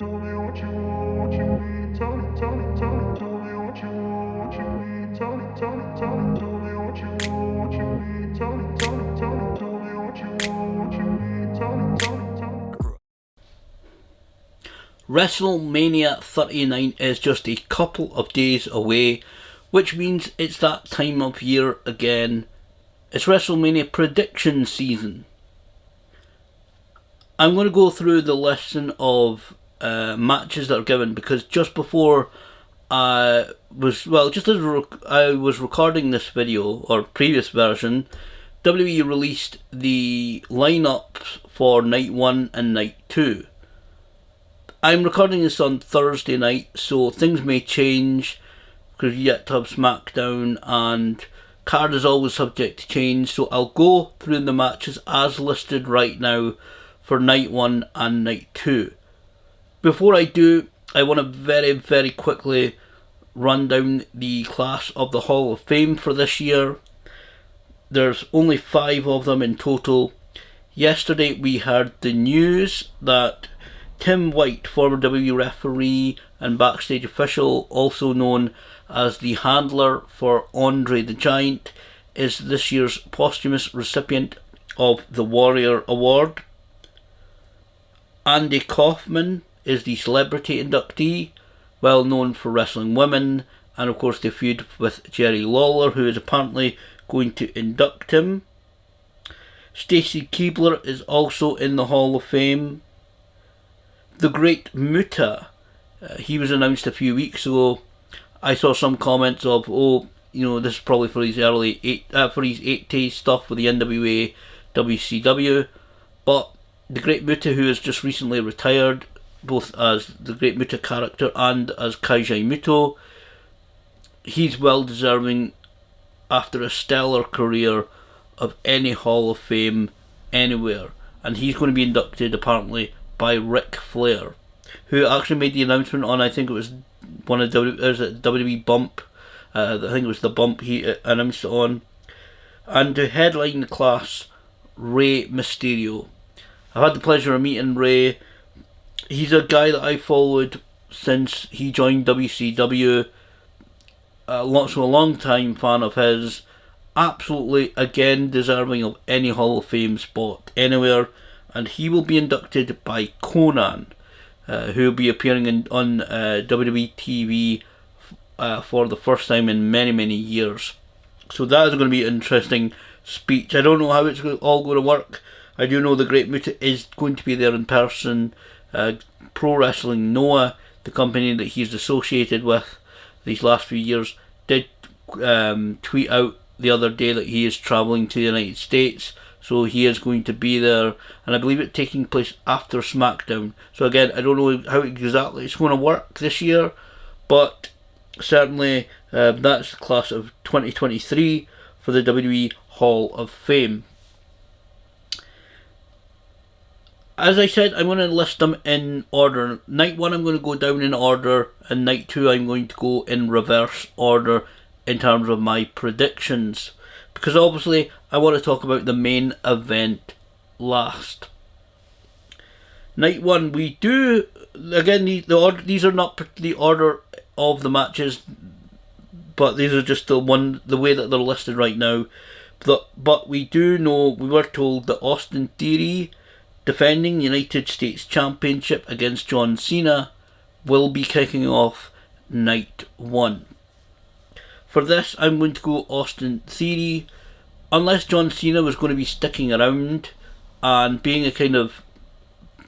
Tell me what you want, what you need. Tell me, tell me, tell me. Tell me what you want, what you need. Tell me, tell me, tell me. Tell me what you want, what you need. Tell me, tell me, tell me. Tell me what you want, what you need. Tell me, tell me, tell me. Wrestlemania 39 is just a couple of days away, which means it's that time of year again. It's Wrestlemania prediction season. I'm going to go through the listing of matches that are given, because just before just as I was recording this video, or previous version, WWE released the lineups for night 1 and night 2. I'm recording this on Thursday night, so things may change because you yet to have SmackDown, and card is always subject to change, so I'll go through the matches as listed right now for night 1 and night 2. Before I do, I want to very, very quickly run down the class of the Hall of Fame for this year. There's only 5 of them in total. Yesterday we heard the news that Tim White, former WWE referee and backstage official, also known as the handler for Andre the Giant, is this year's posthumous recipient of the Warrior Award. Andy Kaufman is the celebrity inductee, well known for wrestling women, and of course the feud with Jerry Lawler, who is apparently going to induct him. Stacy Keibler is also in the Hall of Fame. The Great Muta, he was announced a few weeks ago. I saw some comments of, this is probably for his for his 80s stuff with the NWA, WCW, but the Great Muta, who has just recently retired, both as the Great Muta character and as Kaijai Muto, he's well deserving after a stellar career of any Hall of Fame anywhere, and he's going to be inducted apparently by Ric Flair, who actually made the announcement on, I think it was WWE Bump, I think it was the Bump he announced it on. And to headline the class, Rey Mysterio. I've had the pleasure of meeting Rey. He's a guy that I followed since he joined WCW. A long time fan of his. Absolutely, again, deserving of any Hall of Fame spot anywhere. And he will be inducted by Conan, who will be appearing on WWE TV for the first time in many, many years. So that is going to be an interesting speech. I don't know how it's all going to work. I do know the Great Muta is going to be there in person. Pro Wrestling Noah, the company that he's associated with these last few years, did tweet out the other day that he is travelling to the United States, so he is going to be there, and I believe it taking place after SmackDown. So again, I don't know how exactly it's going to work this year, but certainly that's the class of 2023 for the WWE Hall of Fame. As I said, I'm going to list them in order. Night 1 I'm going to go down in order, and night 2 I'm going to go in reverse order in terms of my predictions, because obviously I want to talk about the main event last. Night 1, we do, again, these are not the order of the matches, but these are just the way that they're listed right now. But we do know, we were told that Austin Theory, defending the United States Championship against John Cena, will be kicking off night 1. For this, I'm going to go Austin Theory, unless John Cena was going to be sticking around and being a kind of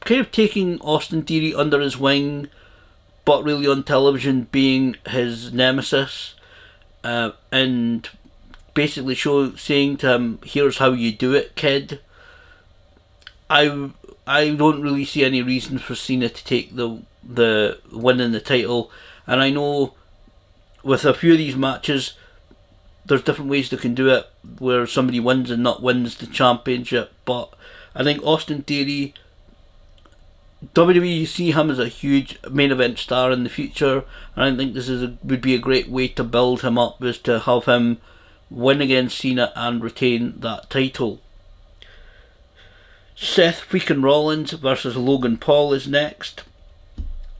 taking Austin Theory under his wing, but really on television being his nemesis, and basically saying to him, "Here's how you do it, kid." I don't really see any reason for Cena to take the win in the title, and I know with a few of these matches there's different ways they can do it where somebody wins and not wins the championship, but I think Austin Theory, WWE see him as a huge main event star in the future, and I think this would be a great way to build him up, is to have him win against Cena and retain that title. Seth freaking Rollins versus Logan Paul is next.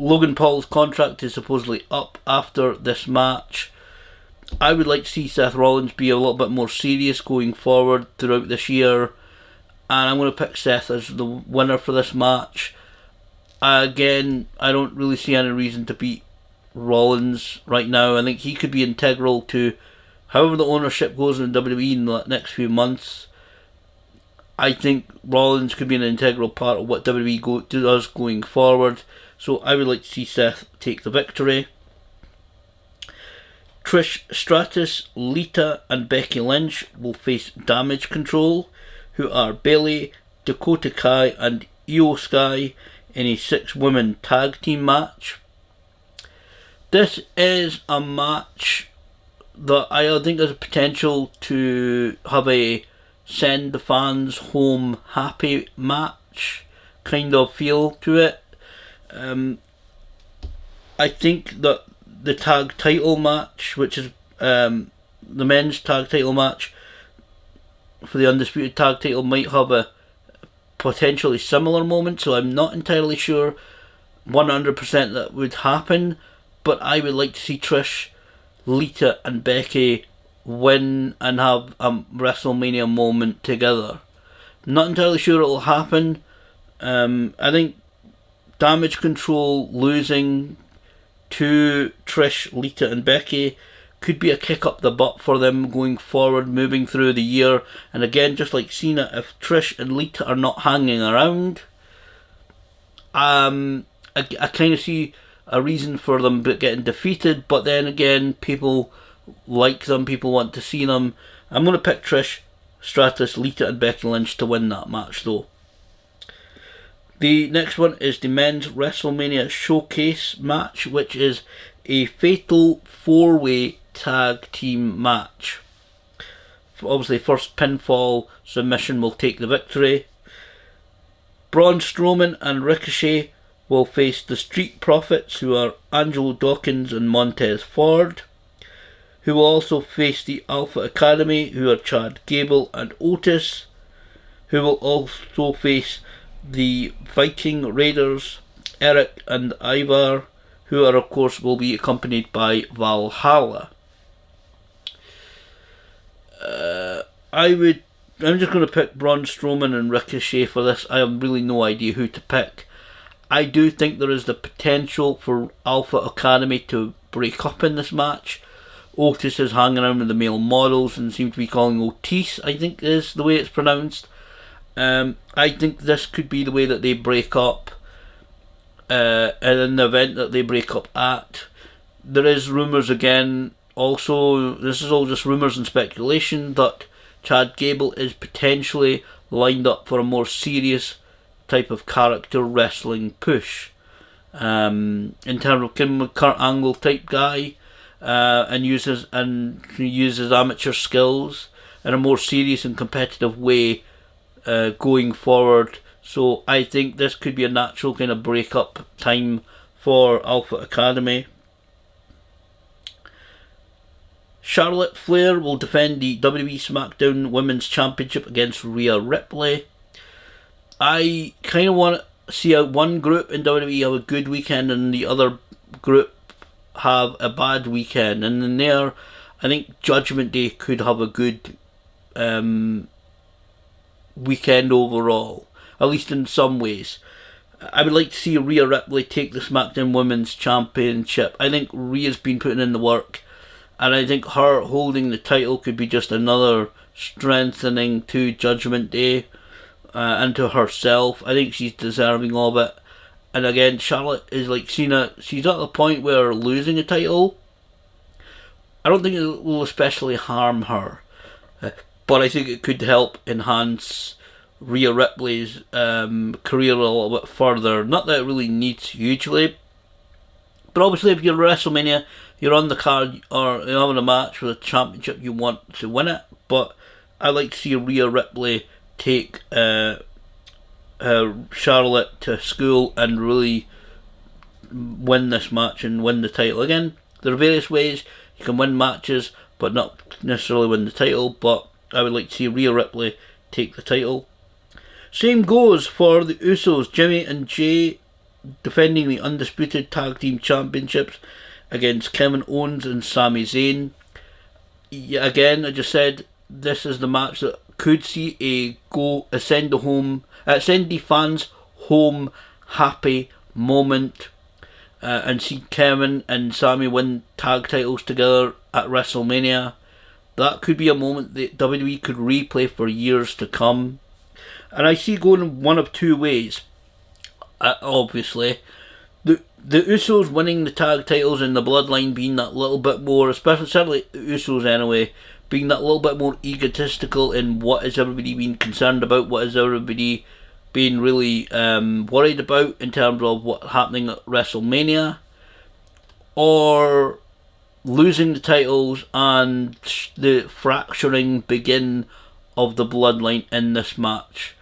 Logan Paul's contract is supposedly up after this match. I would like to see Seth Rollins be a little bit more serious going forward throughout this year, and I'm going to pick Seth as the winner for this match. Again, I don't really see any reason to beat Rollins right now. I think he could be integral to however the ownership goes in WWE in the next few months. I think Rollins could be an integral part of what WWE does going forward. So I would like to see Seth take the victory. Trish Stratus, Lita and Becky Lynch will face Damage Control, who are Bayley, Dakota Kai and Io Sky in a 6-woman tag team match. This is a match that I think has a potential to have a send the fans home happy match kind of feel to it. I think that the tag title match, which is the men's tag title match for the Undisputed Tag title, might have a potentially similar moment, so I'm not entirely sure 100% that would happen, but I would like to see Trish, Lita and Becky win and have a WrestleMania moment together. Not entirely sure it'll happen. I think Damage Control losing to Trish, Lita and Becky could be a kick up the butt for them going forward, moving through the year. And again, just like Cena, if Trish and Lita are not hanging around, I kind of see a reason for them getting defeated, but then again, people like them, people want to see them. I'm going to pick Trish Stratus, Lita and Becky Lynch to win that match though. The next one is the men's WrestleMania Showcase match, which is a fatal 4-way tag team match. Obviously, first pinfall submission will take the victory. Braun Strowman and Ricochet will face the Street Profits, who are Angelo Dawkins and Montez Ford, who will also face the Alpha Academy, who are Chad Gable and Otis, who will also face the Viking Raiders, Eric and Ivar, who are of course will be accompanied by Valhalla. I'm just going to pick Braun Strowman and Ricochet for this. I have really no idea who to pick. I do think there is the potential for Alpha Academy to break up in this match. Otis is hanging around with the male models and seems to be calling Otis, I think is the way it's pronounced. I think this could be the way that they break up, and in the event that they break up at. There is rumours again, also, this is all just rumours and speculation, that Chad Gable is potentially lined up for a more serious type of character wrestling push. In terms of Kim Kurt Angle type guy, and uses amateur skills in a more serious and competitive way going forward. So I think this could be a natural kind of break-up time for Alpha Academy. Charlotte Flair will defend the WWE SmackDown Women's Championship against Rhea Ripley. I kind of want to see one group in WWE have a good weekend and the other group have a bad weekend. And in there, I think Judgment Day could have a good weekend overall, at least in some ways. I would like to see Rhea Ripley take the SmackDown Women's Championship. I think Rhea's been putting in the work, and I think her holding the title could be just another strengthening to Judgment Day and to herself. I think she's deserving of it. And again, Charlotte is like Cena. She's at the point where losing a title, I don't think it will especially harm her. But I think it could help enhance Rhea Ripley's career a little bit further. Not that it really needs hugely. But obviously if you're WrestleMania, you're on the card or you're having a match for the championship, you want to win it. But I like to see Rhea Ripley take Charlotte to school and really win this match and win the title. Again, there are various ways you can win matches but not necessarily win the title, but I would like to see Rhea Ripley take the title. Same goes for the Usos. Jimmy and Jay defending the undisputed tag team championships against Kevin Owens and Sami Zayn. Yeah, again, I just said this is the match that could see send the fans home happy moment, and see Kevin and Sami win tag titles together at WrestleMania. That could be a moment that WWE could replay for years to come. And I see going one of two ways. Obviously, the Usos winning the tag titles and the Bloodline being that little bit more, especially certainly the Usos anyway, being that little bit more egotistical in what is everybody being concerned about, what is everybody being really worried about in terms of what's happening at WrestleMania, or losing the titles and the fracturing begin of the Bloodline in this match.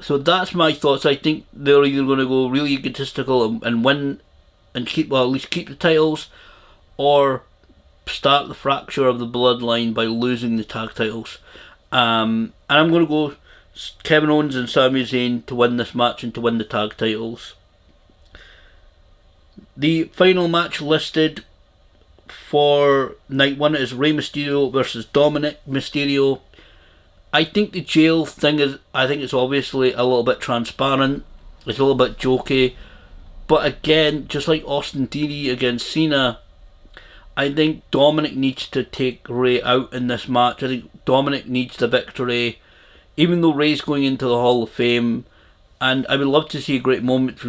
So that's my thoughts. I think they're either going to go really egotistical and win and at least keep the titles, or start the fracture of the Bloodline by losing the tag titles. And I'm going to go Kevin Owens and Sami Zayn to win this match and to win the tag titles. The final match listed for night one is Rey Mysterio versus Dominic Mysterio. I think the jail thing I think it's obviously a little bit transparent. It's a little bit jokey. But again, just like Austin Theory against Cena, I think Dominic needs to take Rey out in this match. I think Dominic needs the victory, even though Rey's going into the Hall of Fame. And I would love to see a great moment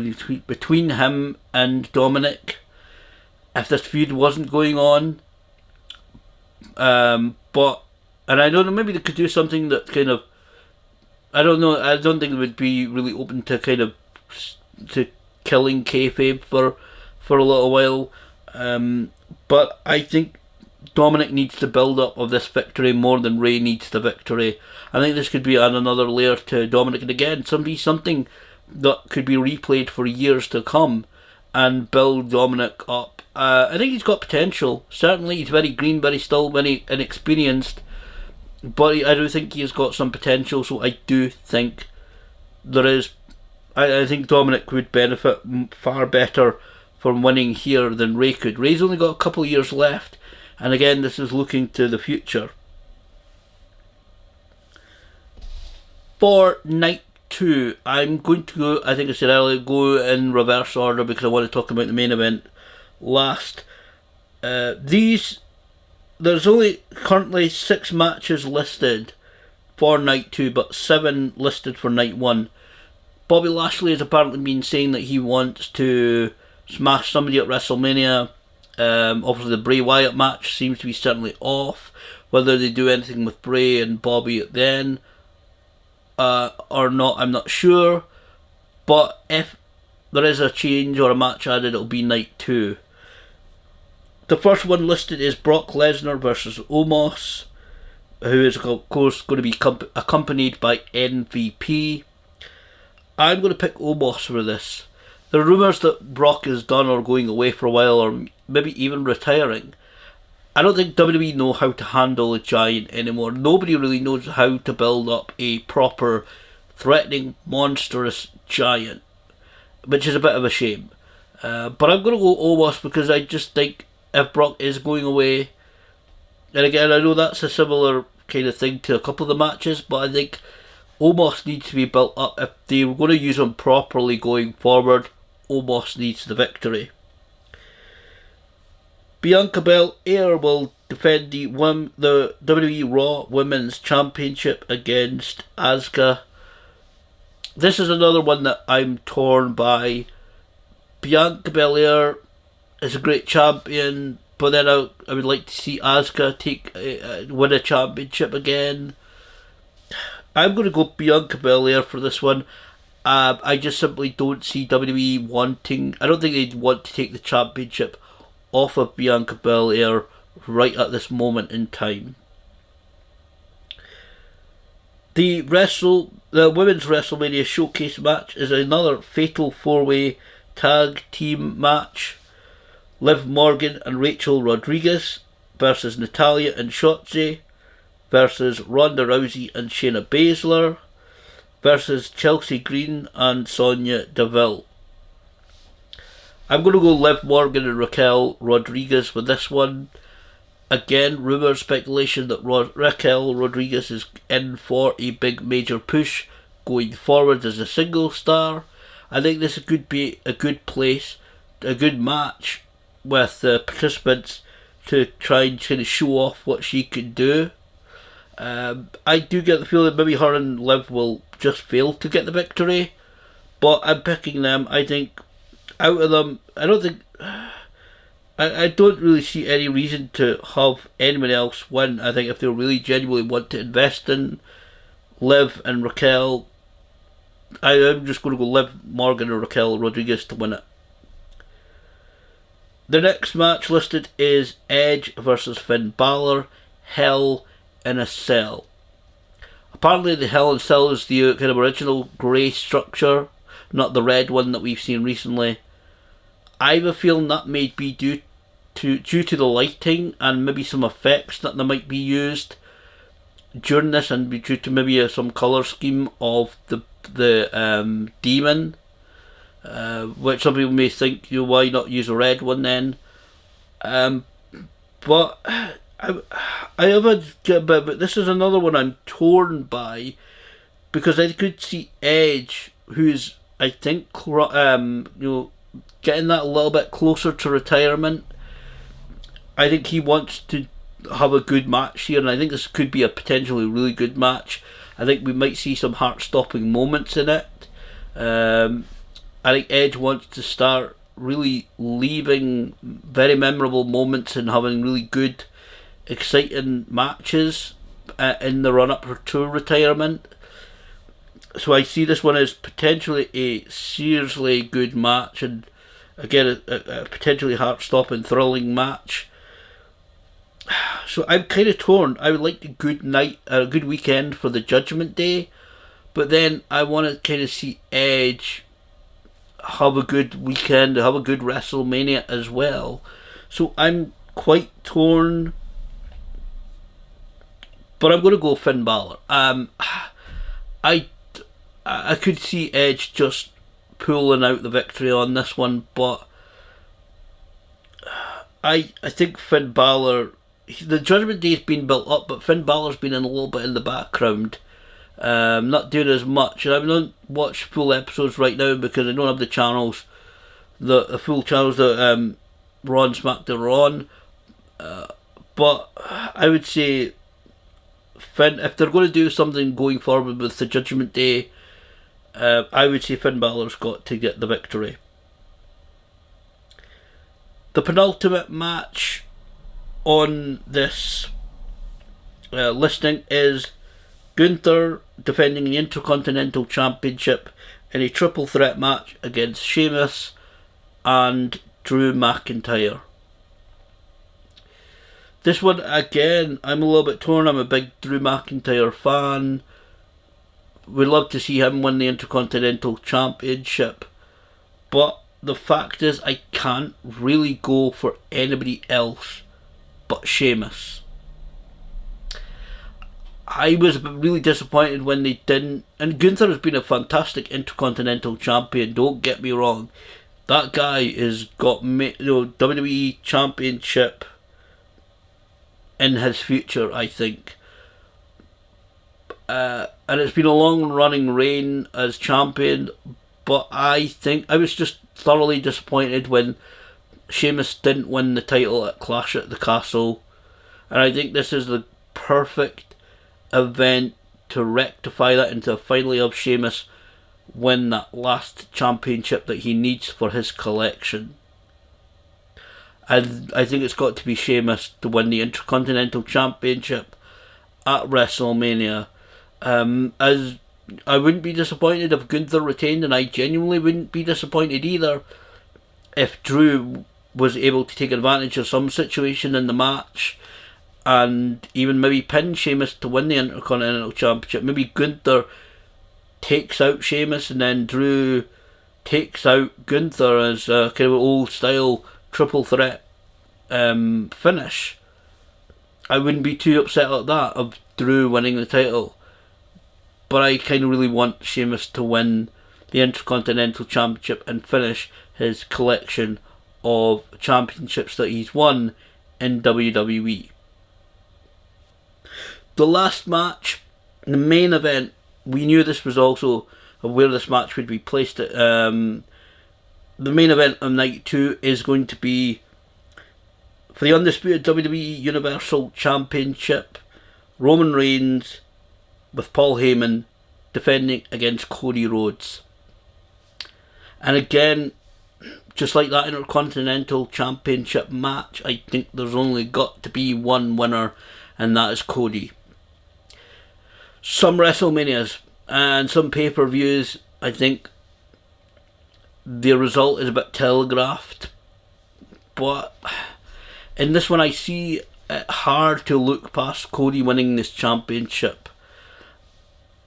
between him and Dominic if this feud wasn't going on. And I don't know, maybe they could do something that kind of, I don't know, I don't think it would be really open to kind of to killing kayfabe for a little while. But I think Dominic needs the build up of this victory more than Rey needs the victory. I think this could be another layer to Dominic, and again, something that could be replayed for years to come and build Dominic up. I think he's got potential. Certainly, he's very green, still very inexperienced. But I do think he has got some potential, so I do think there is. I think Dominic would benefit far better from winning here than Rey could. Rey's only got a couple of years left, and again, this is looking to the future. For night 2, I'm going to go, I think I said earlier, go in reverse order because I want to talk about the main event last. There's only currently 6 matches listed for night 2, but 7 listed for night 1. Bobby Lashley has apparently been saying that he wants to smash somebody at WrestleMania. Obviously the Bray Wyatt match seems to be certainly off. Whether they do anything with Bray and Bobby then or not, I'm not sure. But if there is a change or a match added, it'll be night 2. The first one listed is Brock Lesnar versus Omos, who is of course going to be accompanied by MVP. I'm going to pick Omos for this. There are rumours that Brock is done or going away for a while, or maybe even retiring. I don't think WWE know how to handle a giant anymore. Nobody really knows how to build up a proper, threatening, monstrous giant, which is a bit of a shame. But I'm going to go Omos because I just think if Brock is going away, and again I know that's a similar kind of thing to a couple of the matches, but I think Omos needs to be built up. If they were going to use him properly going forward, Omos needs the victory. Bianca Belair will defend the WWE Raw Women's Championship against Asuka. This is another one that I'm torn by. Bianca Belair is a great champion, but then I would like to see Asuka win a championship again. I'm going to go Bianca Belair for this one. I just simply don't see WWE wanting. I don't think they'd want to take the championship off of Bianca Belair right at this moment in time. The Women's WrestleMania Showcase match is another fatal 4-way tag team match. Liv Morgan and Rachel Rodriguez versus Natalya and Shotzi versus Ronda Rousey and Shayna Baszler versus Chelsea Green and Sonya Deville. I'm going to go Liv Morgan and Raquel Rodriguez with this one. Again, rumour, speculation that Raquel Rodriguez is in for a big major push going forward as a single star. I think this could be a good place, a good match with the participants to try and kind of show off what she can do. I do get the feeling maybe her and Liv will just fail to get the victory, but I'm picking them. I think out of them, I don't really see any reason to have anyone else win. I think if they really genuinely want to invest in Liv and Raquel, I'm just going to go Liv Morgan or Raquel Rodriguez to win it. The next match listed is Edge versus Finn Balor, Hell in a Cell. Apparently the Hell in a Cell is the kind of original grey structure, not the red one that we've seen recently. I have a feeling that may be due to the lighting and maybe some effects that they might be used during this, and be due to maybe some colour scheme of the demon, which some people may think, why not use a red one then? But I have but this is another one I'm torn by, because I could see Edge, who's I think getting that a little bit closer to retirement. I think he wants to have a good match here, and I think this could be a potentially really good match. I think we might see some heart-stopping moments in it. I think Edge wants to start really leaving very memorable moments and having really good, exciting matches in the run-up to retirement. So I see this one as potentially a seriously good match, and again a potentially heart-stopping, thrilling match. So I'm kind of torn. I would like a good weekend for the Judgment Day, but then I want to kind of see Edge have a good weekend, have a good WrestleMania as well. So I'm quite torn, but I'm going to go Finn Balor. I could see Edge just pulling out the victory on this one, but I think Finn Balor, the Judgment Day has been built up, but Finn Balor's been in a little bit in the background, not doing as much. And I've not watched full episodes right now because I don't have the channels, the full channels that Raw and SmackDown are on. But I would say Finn, if they're going to do something going forward with the Judgment Day, I would say Finn Balor's got to get the victory. The penultimate match on this listing is Gunther defending the Intercontinental Championship in a triple threat match against Sheamus and Drew McIntyre. This one, again, I'm a little bit torn. I'm a big Drew McIntyre fan. We'd love to see him win the Intercontinental Championship, but the fact is I can't really go for anybody else but Sheamus. I was really disappointed when they didn't, and Gunther has been a fantastic Intercontinental Champion, don't get me wrong. That guy has got WWE Championship in his future, I think. And it's been a long running reign as champion, but I think I was just thoroughly disappointed when Sheamus didn't win the title at Clash at the Castle, and I think this is the perfect event to rectify that and to finally have Sheamus win that last championship that he needs for his collection. And I think it's got to be Sheamus to win the Intercontinental Championship at WrestleMania. As I wouldn't be disappointed if Gunther retained, and I genuinely wouldn't be disappointed either if Drew was able to take advantage of some situation in the match and even maybe pin Sheamus to win the Intercontinental Championship. Maybe Gunther takes out Sheamus and then Drew takes out Gunther as a kind of old style triple threat finish. I wouldn't be too upset at that, of Drew winning the title. But I kind of really want Sheamus to win the Intercontinental Championship and finish his collection of championships that he's won in WWE. The last match, the main event, we knew this was also where this match would be placed at. The main event of night 2 is going to be for the undisputed WWE Universal Championship. Roman Reigns with Paul Heyman defending against Cody Rhodes. And again, just like that Intercontinental Championship match, I think there's only got to be one winner, and that is Cody. Some WrestleManias and some pay-per-views, I think the result is a bit telegraphed, but in this one I see it hard to look past Cody winning this championship.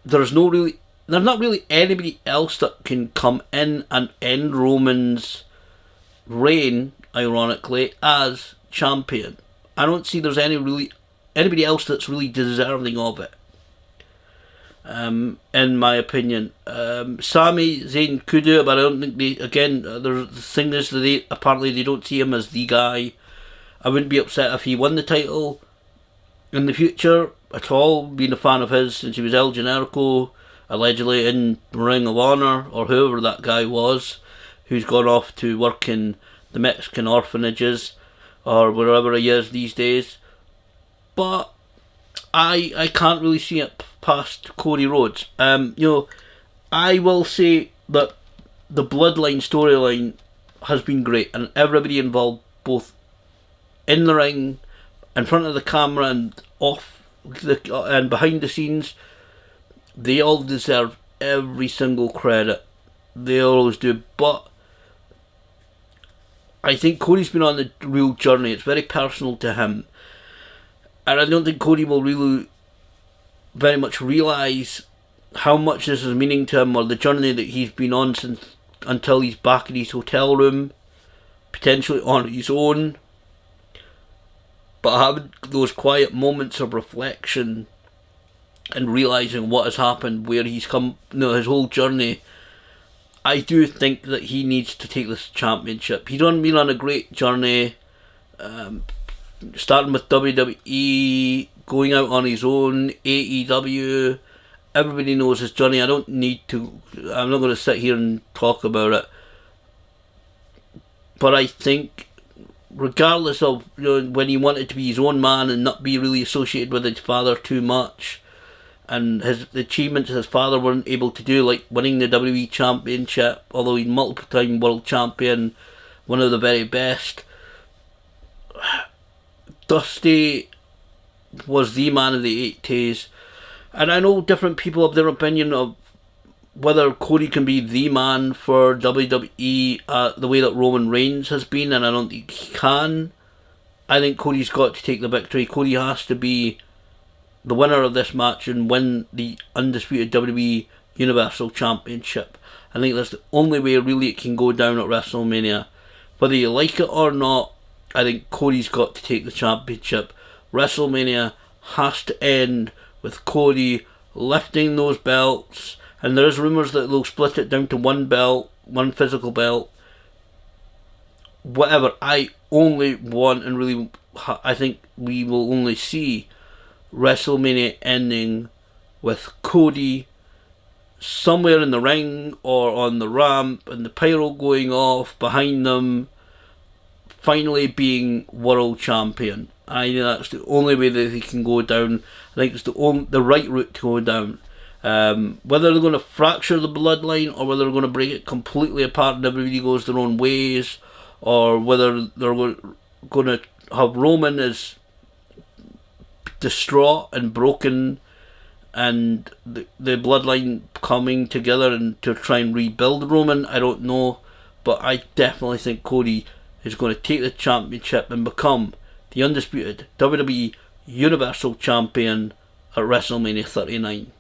There's not really anybody else that can come in and end Roman's reign, ironically, as champion. I don't see there's anybody else that's really deserving of it. In my opinion, Sami Zayn could do it, but I don't think the thing is that apparently they don't see him as the guy. I wouldn't be upset if he won the title in the future at all, being a fan of his since he was El Generico, allegedly in Ring of Honor, or whoever that guy was, who's gone off to work in the Mexican orphanages, or wherever he is these days. But I can't really see it past Cody Rhodes. I will say that the Bloodline storyline has been great, and everybody involved, both in the ring, in front of the camera, and and behind the scenes, they all deserve every single credit. They always do. But I think Cody's been on the real journey. It's very personal to him, and I don't think Cody will really very much realise how much this is meaning to him, or the journey that he's been on until he's back in his hotel room, potentially on his own. But having those quiet moments of reflection and realising what has happened, where he's come, his whole journey, I do think that he needs to take this championship. He's been on a great journey, starting with WWE, going out on his own, AEW. Everybody knows his journey. I'm not going to sit here and talk about it. But I think, regardless of when he wanted to be his own man and not be really associated with his father too much, and the achievements his father weren't able to do, like winning the WWE Championship, although he's multiple-time world champion, one of the very best. Dusty was the man of the 80s, and I know different people have their opinion of whether Cody can be the man for WWE the way that Roman Reigns has been, and I don't think he can. I think Cody's got to take the victory. Cody has to be the winner of this match and win the undisputed WWE Universal Championship. I think that's the only way really it can go down at WrestleMania. Whether you like it or not, I think Cody's got to take the championship. WrestleMania has to end with Cody lifting those belts, and there is rumours that they'll split it down to one belt, one physical belt. Whatever, I only want, and really, I think we will only see WrestleMania ending with Cody somewhere in the ring or on the ramp and the pyro going off behind them, finally being world champion. I think that's the only way that he can go down. I think it's the right route to go down. Whether they're going to fracture the bloodline or whether they're going to break it completely apart and everybody goes their own ways, or whether they're going to have Roman as distraught and broken and the bloodline coming together and to try and rebuild Roman, I don't know. But I definitely think Cody is going to take the championship and become the undisputed WWE Universal Champion at WrestleMania 39.